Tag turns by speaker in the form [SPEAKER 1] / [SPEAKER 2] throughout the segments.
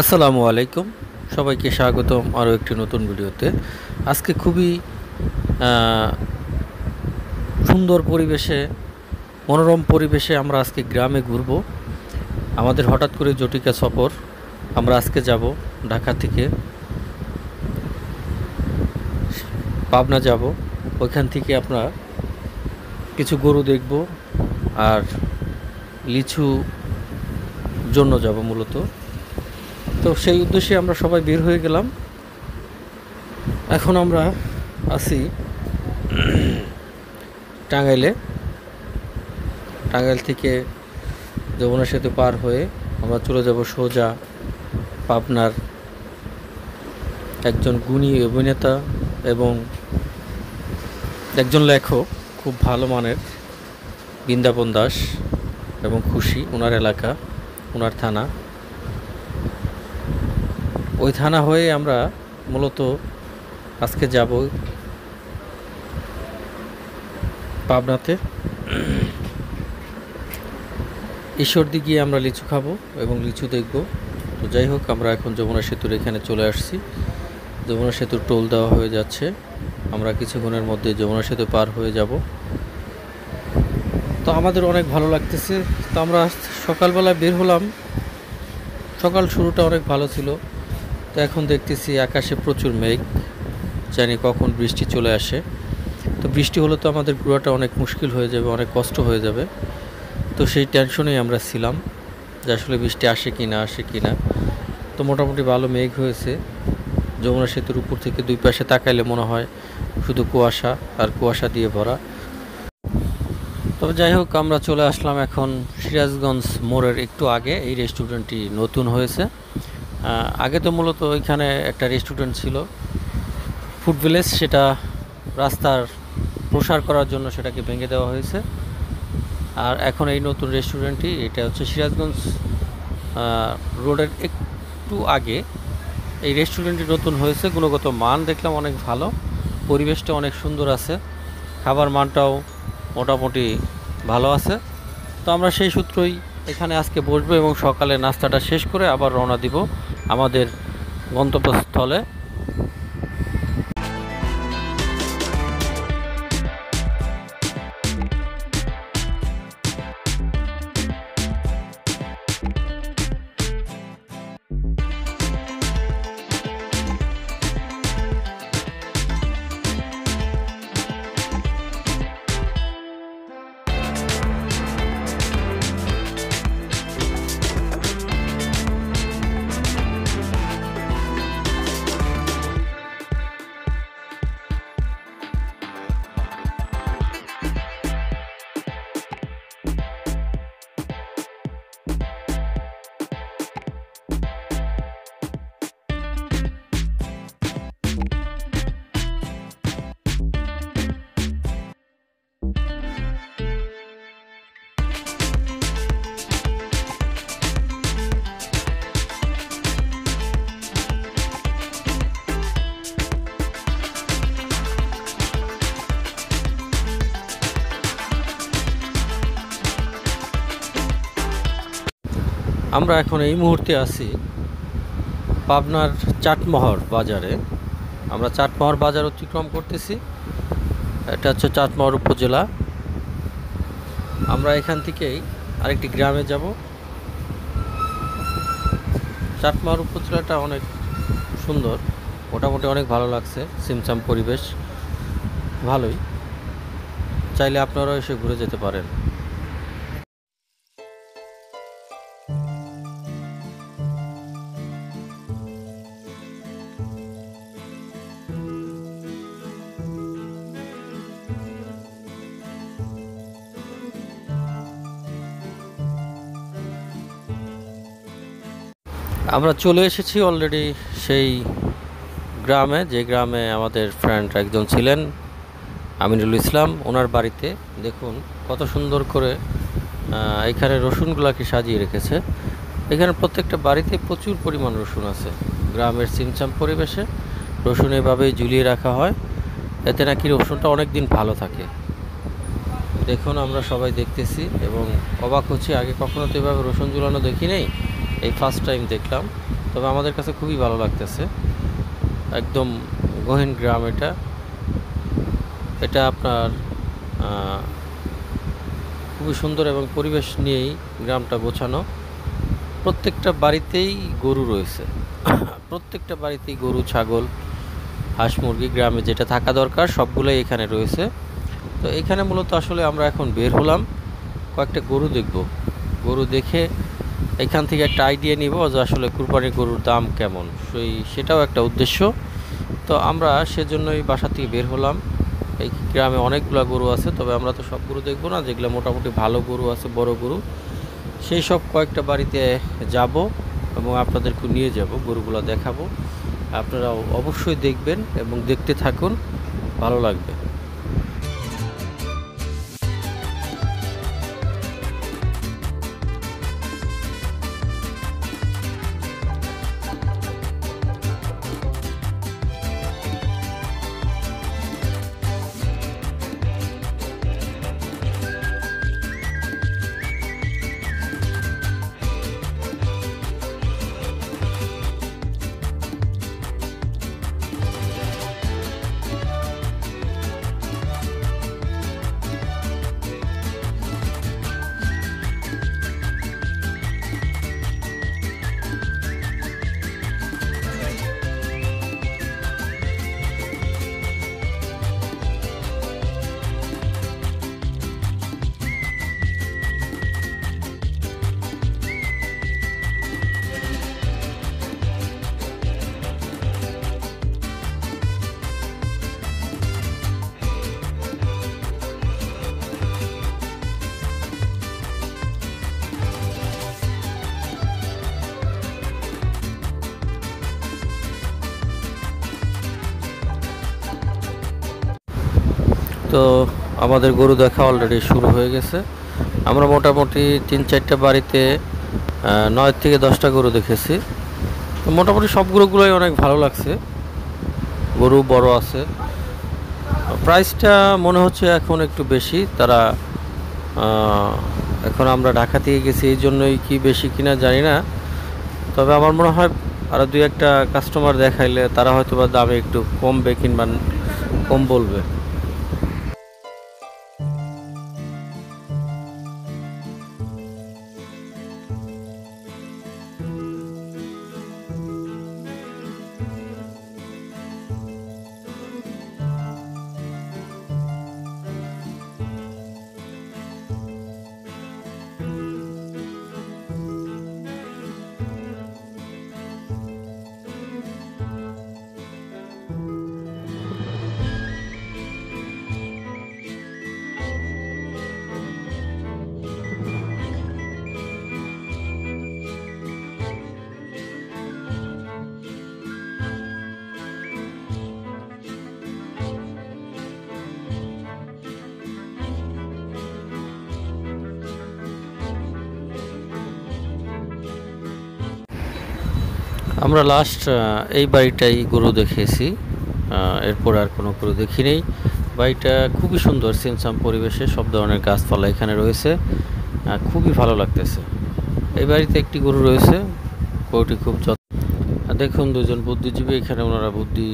[SPEAKER 1] আসসালামু আলাইকুম, সবাইকে স্বাগতম আরও একটি নতুন ভিডিওতে। আজকে খুবই সুন্দর পরিবেশে, মনোরম পরিবেশে আমরা আজকে গ্রামে ঘুরব। আমাদের হঠাৎ করে জটিকা সফর। আমরা আজকে যাব ঢাকা থেকে পাবনা যাব। ওইখান থেকে আমরা কিছু গরু দেখব আর লিচু জন্য যাব মূলত। তো সেই উদ্দেশ্যে আমরা সবাই বের হয়ে গেলাম। এখন আমরা আছি টাঙ্গাইলে। টাঙ্গাইল থেকে যমুনা সেতু পার হয়ে আমরা চলে যাব সোজা পাবনার একজন গুণী অভিনেতা এবং একজন লেখক, খুব ভালো মানের, বৃন্দাবন দাস এবং খুশি, ওনার এলাকা, ওনার থানা। ওই থানা হয়ে আমরা মূলত আজকে যাব পাবনাতে। ঈশ্বরদী গিয়ে আমরা লিচু খাবো এবং লিচু দেখব। তো যাই হোক, আমরা এখন যমুনা সেতুর এখানে চলে আসছি। যমুনা সেতুর টোল দেওয়া হয়ে যাচ্ছে। আমরা কিছুক্ষণের মধ্যে যমুনা সেতু পার হয়ে যাব। তো আমাদের অনেক ভালো লাগতেছে। তো আমরা সকালবেলা বের হলাম। সকাল শুরুটা অনেক ভালো ছিল। তো এখন দেখতেছি আকাশে প্রচুর মেঘ, জানি কখন বৃষ্টি চলে আসে। তো বৃষ্টি হলে তো আমাদের ঘোরাটা অনেক মুশকিল হয়ে যাবে, অনেক কষ্ট হয়ে যাবে। তো সেই টেনশনেই আমরা ছিলাম যে আসলে বৃষ্টি আসে কি না আসে কি না। তো মোটামুটি ভালো মেঘ হয়েছে। যমুনা সেতুর উপর থেকে দুই পাশে তাকাইলে মনে হয় শুধু কুয়াশা আর কুয়াশা দিয়ে ভরা। তবে যাই হোক, আমরা চলে আসলাম এখন সিরাজগঞ্জ মোড়ের একটু আগে। এই রেস্টুরেন্টটি নতুন হয়েছে। আগে তো মূলত ওইখানে একটা রেস্টুরেন্ট ছিল, ফুড ভিলেজ, সেটা রাস্তার প্রসার করার জন্য সেটাকে ভেঙে দেওয়া হয়েছে। আর এখন এই নতুন রেস্টুরেন্টটি, এটা হচ্ছে সিরাজগঞ্জ রোডের একটু আগে এই রেস্টুরেন্টটি নতুন হয়েছে। গুণগত মান দেখলাম অনেক ভালো, পরিবেশটা অনেক সুন্দর আছে, খাবার মানটাও মোটামুটি ভালো আছে। তো আমরা সেই সূত্রই এখানে আজকে বসবো এবং সকালে নাস্তাটা শেষ করে আবার রওনা দিব আমাদের গন্তব্যস্থলে। আমরা এখন এই মুহূর্তে আছি পাবনার চাটমোহর বাজারে। আমরা চাটমোহর বাজার অতিক্রম করতেছি। এটা হচ্ছে চাটমোহর উপজেলা। আমরা এখান থেকেই আরেকটি গ্রামে যাব। চাটমোহর উপজেলাটা অনেক সুন্দর, মোটামুটি অনেক ভালো লাগছে, ছিমছাম পরিবেশ, ভালোই। চাইলে আপনারাও এসে ঘুরে যেতে পারেন। আমরা চলে এসেছি অলরেডি সেই গ্রামে, যে গ্রামে আমাদের ফ্রেন্ড একজন ছিলেন, আমিনুল ইসলাম। ওনার বাড়িতে দেখুন কত সুন্দর করে এখানে রসুনগুলাকে সাজিয়ে রেখেছে। এখানে প্রত্যেকটা বাড়িতে প্রচুর পরিমাণ রসুন আছে। গ্রামের ছিমছাম পরিবেশে রসুন এভাবেই ঝুলিয়ে রাখা হয়, এতে নাকি রসুনটা অনেক দিন ভালো থাকে। দেখুন আমরা সবাই দেখতেছি এবং অবাক হচ্ছি, আগে কখনো তো এভাবে রসুন ঝুলানো দেখি নেই, এই ফার্স্ট টাইম দেখলাম। তবে আমাদের কাছে খুবই ভালো লাগতেছে। একদম গহীন গ্রাম এটা। এটা আপনার খুবই সুন্দর এবং পরিবেশ নিয়েই গ্রামটা গোছানো। প্রত্যেকটা বাড়িতেই গরু রয়েছে। প্রত্যেকটা বাড়িতেই গরু, ছাগল, হাঁস, মুরগি গ্রামে যেটা থাকা দরকার সবগুলোই এখানে রয়েছে। তো এখানে মূলত আসলে আমরা এখন বের হলাম, কয়েকটা গরু দেখব। গরু দেখে এখান থেকে একটা আইডিয়া নিব যে আসলে কুরবানির গরুর দাম কেমন, সেটাও একটা উদ্দেশ্য। তো আমরা সেজন্যই বাসা থেকে বের হলাম। এই গ্রামে অনেকগুলো গরু আছে, তবে আমরা তো সব গরু দেখবো না। যেগুলো মোটামুটি ভালো গরু আছে, বড় গরু, সেই সব কয়েকটা বাড়িতে যাব এবং আপনাদেরকে নিয়ে যাব, গরুগুলো দেখাবো। আপনারা অবশ্যই দেখবেন এবং দেখতে থাকুন, ভালো লাগবে। তো আমাদের গরু দেখা অলরেডি শুরু হয়ে গেছে। আমরা মোটামুটি 3-4টা বাড়িতে 9 থেকে 10টা গরু দেখেছি। তো মোটামুটি সব গরুগুলোই অনেক ভালো লাগছে। গরু বড় আছে। প্রাইসটা মনে হচ্ছে এখন একটু বেশি। তারা এখন আমরা ঢাকা থেকে গেছি, এই জন্যই কি বেশি কিনা জানি না। তবে আমার মনে হয় আরও 2-1টা কাস্টমার দেখাইলে তারা হয়তো বা দামে একটু কমবে কিংবা কম বলবে। আমরা লাস্ট এই বাড়িটাই গরু দেখেছি, এরপর আর কোনো গরু দেখি নেই। বাড়িটা খুবই সুন্দর, সিমসাম পরিবেশে, সব ধরনের গাছপালা এখানে রয়েছে, খুবই ভালো লাগতেছে। এই বাড়িতে একটি গরু রয়েছে, গরুটি খুব দেখুন দুজন বুদ্ধিজীবী এখানে, ওনারা বুদ্ধি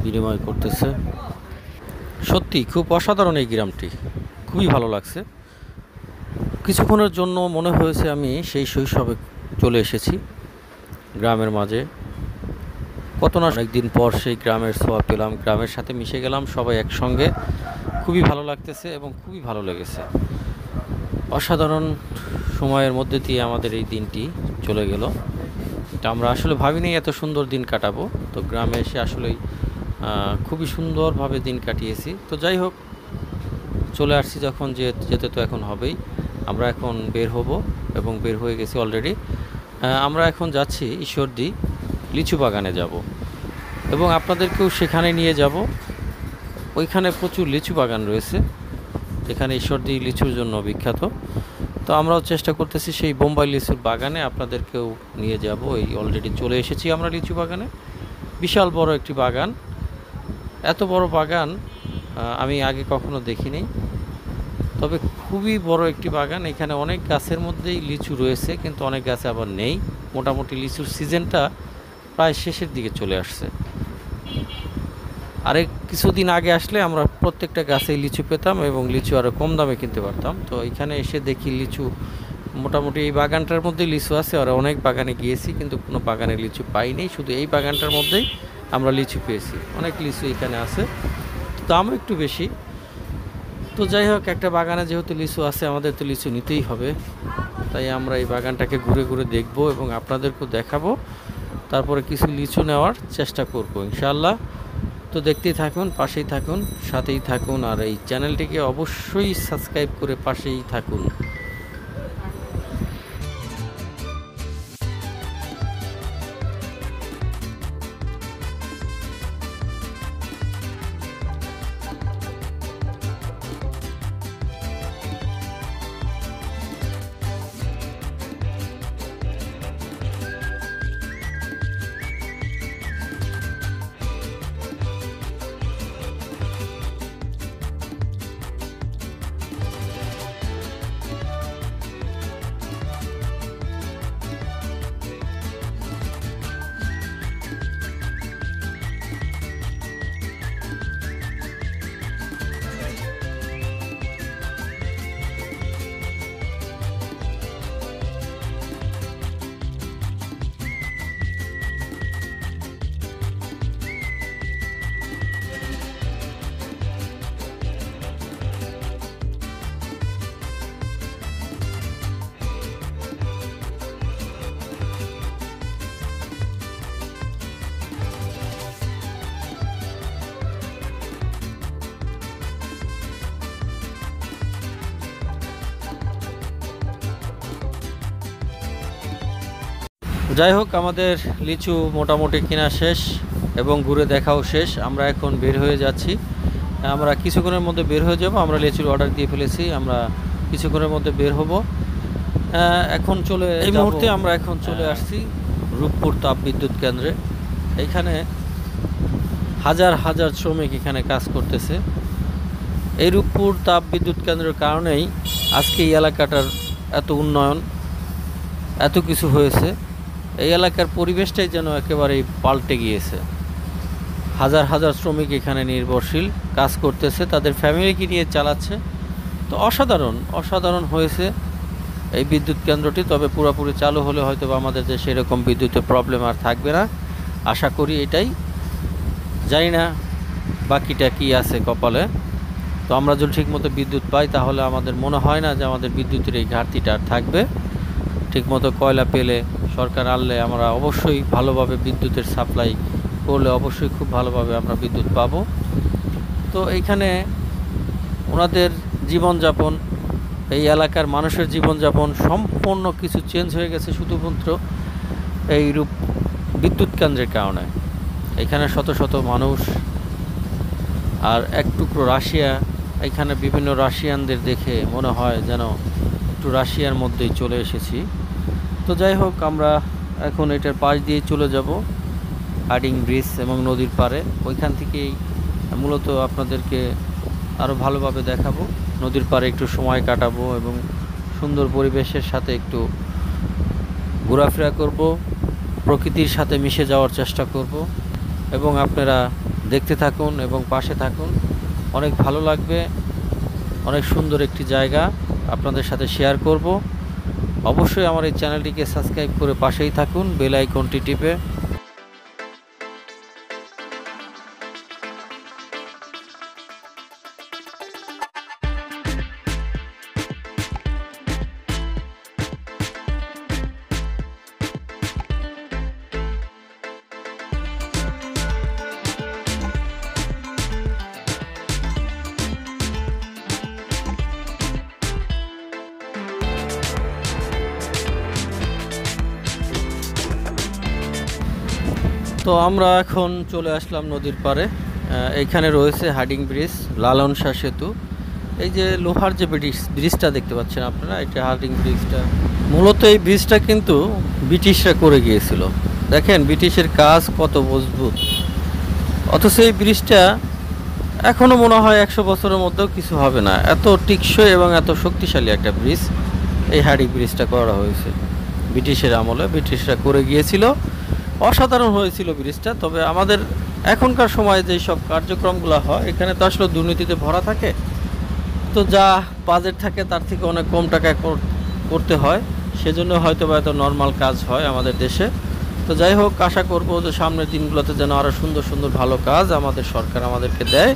[SPEAKER 1] বিনিময় করতেছে। সত্যি খুব অসাধারণ এই গ্রামটি, খুবই ভালো লাগছে। কিছুক্ষণের জন্য মনে হয়েছে আমি সেই শৈশবে চলে এসেছি গ্রামের মাঝে। কত না অনেকদিন পর সেই গ্রামের ছোঁয়া পেলাম, গ্রামের সাথে মিশে গেলাম সবাই একসঙ্গে। খুবই ভালো লাগতেছে এবং খুবই ভালো লেগেছে। অসাধারণ সময়ের মধ্যে দিয়ে আমাদের এই দিনটি চলে গেল। এটা আমরা আসলে ভাবিনি এত সুন্দর দিন কাটাবো। তো গ্রামে এসে আসলেই খুবই সুন্দরভাবে দিন কাটিয়েছি। তো যাই হোক, চলে আসছি যখন, যেতে তো এখন হবেই। আমরা এখন বের হব এবং বের হয়ে গেছি অলরেডি। আমরা এখন যাচ্ছি ঈশ্বরদী লিচু বাগানে যাব এবং আপনাদেরকেও সেখানে নিয়ে যাব। ওইখানে প্রচুর লিচু বাগান রয়েছে, এখানে ঈশ্বরদী লিচুর জন্য বিখ্যাত। তো আমরাও চেষ্টা করতেছি সেই বোম্বাই লিচুর বাগানে আপনাদেরকেও নিয়ে যাব। এই অলরেডি চলে এসেছি আমরা লিচু বাগানে। বিশাল বড় একটি বাগান, এত বড় বাগান আমি আগে কখনো দেখিনি। তবে খুবই বড় একটি বাগান। এখানে অনেক গাছের মধ্যেই লিচু রয়েছে, কিন্তু অনেক গাছে আবার নেই। মোটামুটি লিচুর সিজনটা প্রায় শেষের দিকে চলে আসছে। আরেক কিছুদিন আগে আসলে আমরা প্রত্যেকটা গাছেই লিচু পেতাম এবং লিচু আরও কম দামে কিনতে পারতাম। তো এখানে এসে দেখি লিচু মোটামুটি এই বাগানটার মধ্যেই লিচু আছে, আর অনেক বাগানে গিয়েছি কিন্তু কোনো বাগানে লিচু পাইনি, শুধু এই বাগানটার মধ্যেই আমরা লিচু পেয়েছি। অনেক লিচু এখানে আছে, দামও একটু বেশি। তো যাই হোক, একটা বাগানে যেহেতু লিচু আছে আমাদের তো লিচু নিতেই হবে, তাই আমরা এই বাগানটাকে ঘুরে ঘুরে দেখব এবং আপনাদেরকেও দেখাবো, তারপরে কিছু লিচু নেওয়ার চেষ্টা করব ইনশাআল্লাহ। তো দেখতেই থাকুন, পাশেই থাকুন, সাথেই থাকুন, আর এই চ্যানেলটিকে অবশ্যই সাবস্ক্রাইব করে পাশেই থাকুন। যাই হোক, আমাদের লিচু মোটামুটি কেনা শেষ এবং ঘুরে দেখাও শেষ। আমরা এখন বের হয়ে যাচ্ছি, আমরা কিছুক্ষণের মধ্যে বের হয়ে যাব। আমরা লিচুর অর্ডার দিয়ে ফেলেছি, আমরা কিছুক্ষণের মধ্যে বের হব। এখন এই মুহূর্তে আমরা এখন চলে আসছি রূপপুর তাপবিদ্যুৎ কেন্দ্রে। এইখানে হাজার হাজার শ্রমিক এখানে কাজ করতেছে। এই রূপপুর তাপবিদ্যুৎ কেন্দ্রের কারণেই আজকে এই এলাকাটার এত উন্নয়ন, এত কিছু হয়েছে। এই এলাকার পরিবেশটাই যেন একেবারেই পাল্টে গিয়েছে। হাজার হাজার শ্রমিক এখানে নির্ভরশীল কাজ করতেছে, তাদের ফ্যামিলিকে নিয়ে চালাচ্ছে। তো অসাধারণ হয়েছে এই বিদ্যুৎ কেন্দ্রটি। তবে পুরোপুরি চালু হলে হয়তো আমাদের দেশে এরকম বিদ্যুতের প্রবলেম আর থাকবে না, আশা করি এটাই। জানি না বাকিটা কি আছে কপালে। তো আমরা যদি ঠিকমতো বিদ্যুৎ পাই তাহলে আমাদের মনে হয় না যে আমাদের বিদ্যুতের এই ঘাটতিটা আর থাকবে। ঠিকমতো কয়লা পেলে, সরকার আনলে আমরা অবশ্যই ভালোভাবে বিদ্যুতের সাপ্লাই করলে অবশ্যই খুব ভালোভাবে আমরা বিদ্যুৎ পাবো। তো এইখানে ওনাদের জীবনযাপন, এই এলাকার মানুষের জীবনযাপন সম্পূর্ণ কিছু চেঞ্জ হয়ে গেছে শুধুমাত্র এই বিদ্যুৎ কেন্দ্রের কারণে। এখানে শত শত মানুষ, আর এক টুকরো রাশিয়া। এখানে বিভিন্ন রাশিয়ানদের দেখে মনে হয় যেন একটু রাশিয়ার মধ্যেই চলে এসেছি। তো যাই হোক, আমরা এখন এটার পাশ দিয়ে চলে যাব হার্ডিং ব্রিজ এবং নদীর পাড়ে। ওইখান থেকেই মূলত আপনাদেরকে আরও ভালোভাবে দেখাবো। নদীর পাড়ে একটু সময় কাটাবো এবং সুন্দর পরিবেশের সাথে একটু ঘোরাফেরা করব, প্রকৃতির সাথে মিশে যাওয়ার চেষ্টা করব। এবং আপনারা দেখতে থাকুন এবং পাশে থাকুন, অনেক ভালো লাগবে। অনেক সুন্দর একটি জায়গা আপনাদের সাথে শেয়ার করব। অবশ্যই আমার এই চ্যানেলটিকে সাবস্ক্রাইব করে পাশেই থাকুন, বেল আইকনটি টিপে। তো আমরা এখন চলে আসলাম নদীর পাড়ে। এইখানে রয়েছে হার্ডিং ব্রিজ, লালন শাহ সেতু। এই যে লোহার যে ব্রিজটা দেখতে পাচ্ছেন আপনারা, এটা হার্ডিং ব্রিজটা। মূলত এই ব্রিজটা কিন্তু ব্রিটিশরা করে গিয়েছিল। দেখেন ব্রিটিশের কাজ কত মজবুত, অথচ এই ব্রিজটা এখনও মনে হয় 100 বছরের মধ্যেও কিছু হবে না। এত টিকসই এবং এত শক্তিশালী একটা ব্রিজ এই হার্ডিং ব্রিজটা করা হয়েছে ব্রিটিশের আমলে। ব্রিটিশরা করে গিয়েছিল অসাধারণ হয়েছিল ব্রিজটা। তবে আমাদের এখনকার সময়ে যেই সব কার্যক্রমগুলো হয় এখানে তো আসলে দুর্নীতিতে ভরা থাকে, তো যা বাজেট থাকে তার থেকে অনেক কম টাকায় করতে হয়, সেজন্য হয়তো বা এত নর্মাল কাজ হয় আমাদের দেশে। তো যাই হোক, আশা করব যে সামনের দিনগুলোতে যেন আরও সুন্দর সুন্দর ভালো কাজ আমাদের সরকার আমাদেরকে দেয়।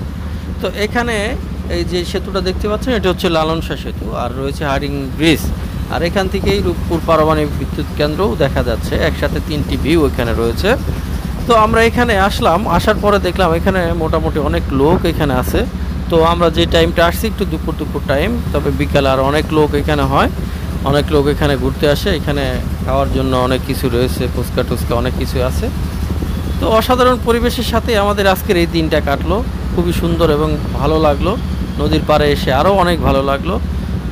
[SPEAKER 1] তো এখানে এই যে সেতুটা দেখতে পাচ্ছেন, এটা হচ্ছে লালন শাহ সেতু, আর রয়েছে হার্ডিং ব্রিজ, আর এখান থেকেই রূপপুর পারমাণবিক বিদ্যুৎ কেন্দ্রও দেখা যাচ্ছে, একসাথে 3টি ভিউ এখানে রয়েছে। তো আমরা এখানে আসলাম, আসার পরে দেখলাম এখানে মোটামুটি অনেক লোক এখানে আছে। তো আমরা যে টাইমটা আসছি একটু দুপুর দুপুর টাইম, তবে বিকালে আর অনেক লোক এখানে হয়, অনেক লোক এখানে ঘুরতে আসে। এখানে খাওয়ার জন্য অনেক কিছু রয়েছে, ফুচকা টুচকা অনেক কিছু আছে। তো অসাধারণ পরিবেশের সাথে আমাদের আজকের এই দিনটা কাটলো, খুবই সুন্দর এবং ভালো লাগলো। নদীর পাড়ে এসে আরও অনেক ভালো লাগলো।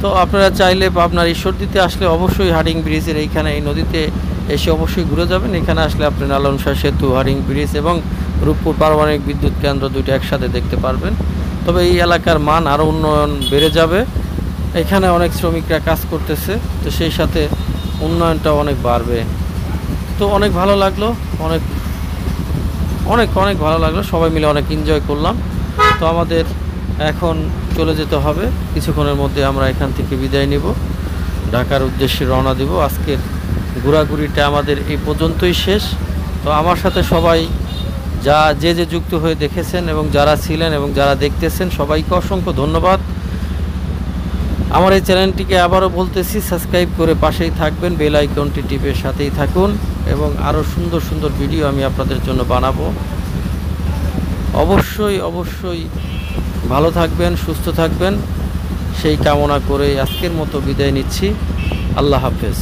[SPEAKER 1] তো আপনারা চাইলে আপনার ঈশ্বরদীতে আসলে অবশ্যই হার্ডিং ব্রিজের এইখানে এই নদীতে এসে অবশ্যই ঘুরে যাবেন। এখানে আসলে আপনি লালন শাহ সেতু, হার্ডিং ব্রিজ এবং রূপপুর পারমাণবিক বিদ্যুৎ কেন্দ্র দুটো একসাথে দেখতে পারবেন। তবে এই এলাকার মান আরও উন্নয়ন বেড়ে যাবে। এখানে অনেক শ্রমিকরা কাজ করতেছে, তো সেই সাথে উন্নয়নটা অনেক বাড়বে। তো অনেক ভালো লাগলো, অনেক অনেক অনেক ভালো লাগলো, সবাই মিলে অনেক এনজয় করলাম। তো আমাদের এখন চলে যেতে হবে, কিছুক্ষণের মধ্যে আমরা এখান থেকে বিদায় নিব, ঢাকার উদ্দেশ্যে রওনা দিব। আজকের ঘোরাঘুরিটা আমাদের এই পর্যন্তই শেষ। তো আমার সাথে সবাই যে যুক্ত হয়ে দেখেছেন এবং যারা ছিলেন এবং যারা দেখতেছেন সবাইকে অসংখ্য ধন্যবাদ। আমার এই চ্যানেলটিকে আবারও বলতেছি, সাবস্ক্রাইব করে পাশেই থাকবেন, বেল আইকনটি টিপে সাথেই থাকুন, এবং আরও সুন্দর সুন্দর ভিডিও আমি আপনাদের জন্য বানাবো। অবশ্যই অবশ্যই ভালো থাকবেন, সুস্থ থাকবেন, সেই কামনা করে আজকের মতো বিদায় নিচ্ছি। আল্লাহ হাফেজ।